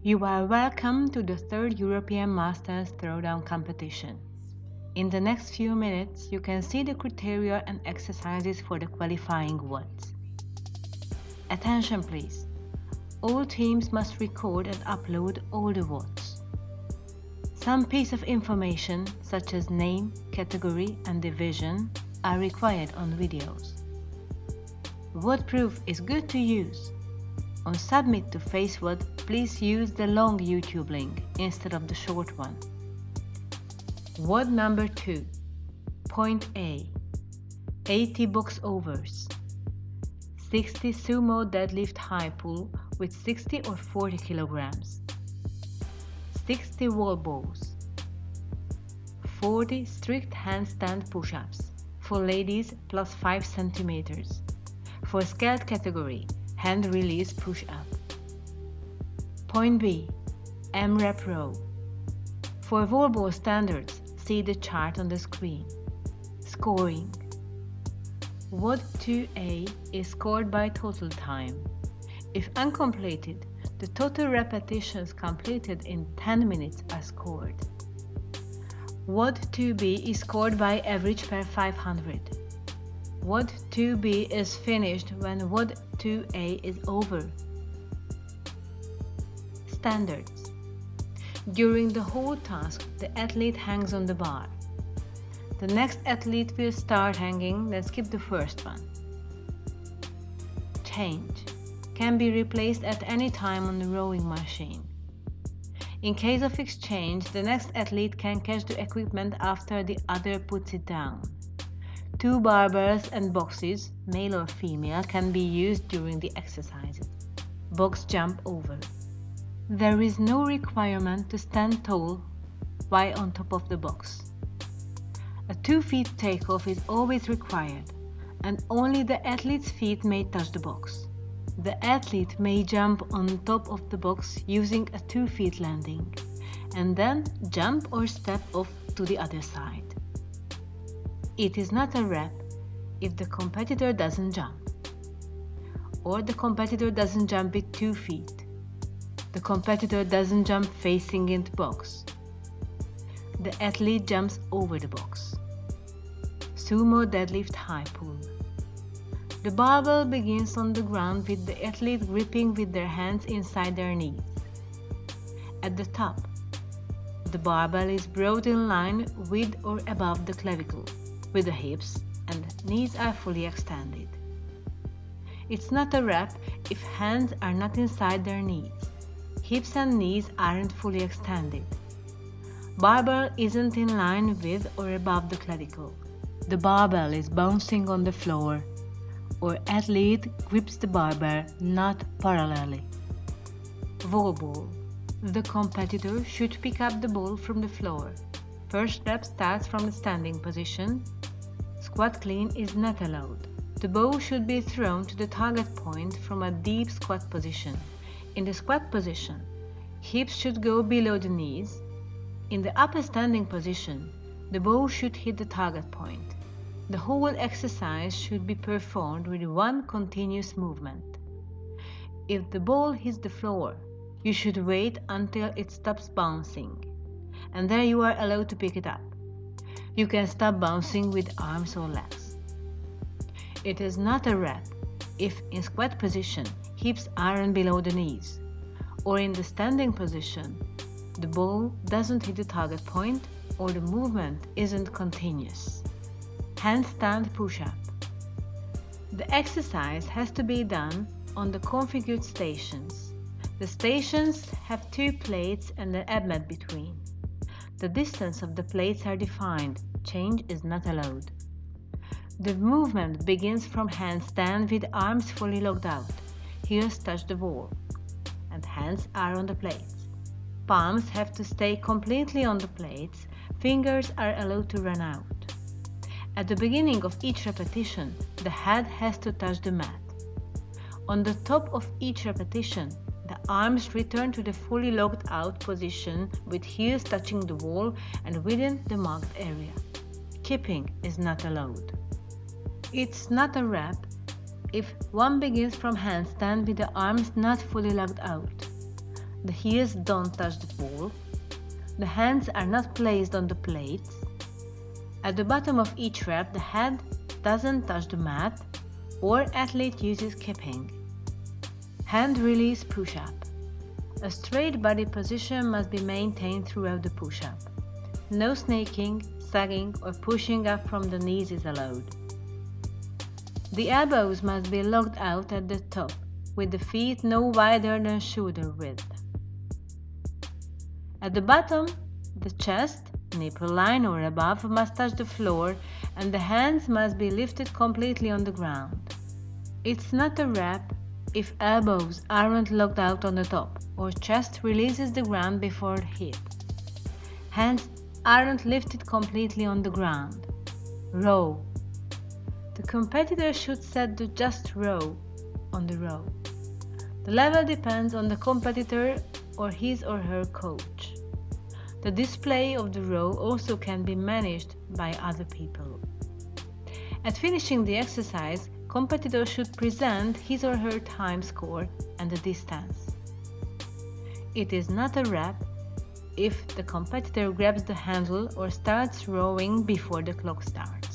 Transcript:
You are welcome to the 3rd European Masters Throwdown competition. In the next few minutes, you can see the criteria and exercises for the qualifying WODs. Attention please! All teams must record and upload all the WODs. Some piece of information, such as name, category and division, are required on videos. WOD proof is good to use. On Submit to FaceWOD, please use the long YouTube link instead of the short one. WOD number 2. Point A. 80 box overs. 60 sumo deadlift high pull with 60 or 40 kilograms. 60 wall balls. 40 strict handstand push-ups for ladies plus 5 centimeters. For scaled category, hand release push-up. Point B. Amrap row. For wall ball standards, see the chart on the screen. Scoring. WOD 2A is scored by total time. If uncompleted, the total repetitions completed in 10 minutes are scored. WOD 2B is scored by average per 500. WOD 2B is finished when WOD 2A is over. Standards. During the whole task, the athlete hangs on the bar. The next athlete will start hanging, then skip the first one. Change. Can be replaced at any time on the rowing machine. In case of exchange, the next athlete can catch the equipment after the other puts it down. 2 barbells and boxes, male or female, can be used during the exercises. Box jump over. There is no requirement to stand tall while on top of the box. A 2 feet takeoff is always required, and only the athlete's feet may touch the box. The athlete may jump on top of the box using a 2 feet landing, and then jump or step off to the other side. It is not a rep if the competitor doesn't jump, or the competitor doesn't jump with 2 feet. The competitor doesn't jump facing into box. The athlete jumps over the box. Sumo deadlift high pull. The barbell begins on the ground with the athlete gripping with their hands inside their knees. At the top, the barbell is brought in line with or above the clavicle, with the hips and knees are fully extended. It's not a rep if hands are not inside their knees. Hips and knees aren't fully extended. Barbell isn't in line with or above the clavicle. The barbell is bouncing on the floor, or athlete grips the barbell not parallelly. Wall ball. The competitor should pick up the ball from the floor. First rep starts from the standing position. Squat clean is not allowed. The ball should be thrown to the target point from a deep squat position. In the squat position, hips should go below the knees. In the upper standing position, the ball should hit the target point. The whole exercise should be performed with one continuous movement. If the ball hits the floor, you should wait until it stops bouncing, and then you are allowed to pick it up. You can stop bouncing with arms or legs. It is not a rep if in squat position hips aren't below the knees, or in the standing position the ball doesn't hit the target point or the movement isn't continuous. Handstand push-up. The exercise has to be done on the configured stations. The stations have 2 plates and an ab mat between. The distance of the plates are defined. Change is not allowed. The movement begins from handstand with arms fully locked out. Heels touch the wall, and hands are on the plates. Palms have to stay completely on the plates. Fingers are allowed to run out. At the beginning of each repetition, the head has to touch the mat. On the top of each repetition, the arms return to the fully locked out position with heels touching the wall and within the marked area. Kipping is not allowed. It's not a rep if one begins from handstand with the arms not fully locked out. The heels don't touch the pole. The hands are not placed on the plates. At the bottom of each rep, the head doesn't touch the mat, or athlete uses kipping. Hand release push-up. A straight body position must be maintained throughout the push-up. No snaking, sagging, or pushing up from the knees is allowed. The elbows must be locked out at the top, with the feet no wider than shoulder width. At the bottom, the chest, nipple line or above must touch the floor, and the hands must be lifted completely on the ground. It's not a rep if elbows aren't locked out on the top, or chest releases the ground before hip. Hands aren't lifted completely on the ground. Row. The competitor should set the just row on the row. The level depends on the competitor or his or her coach. The display of the row also can be managed by other people. At finishing the exercise, competitor should present his or her time score and the distance. It is not a rep if the competitor grabs the handle or starts rowing before the clock starts.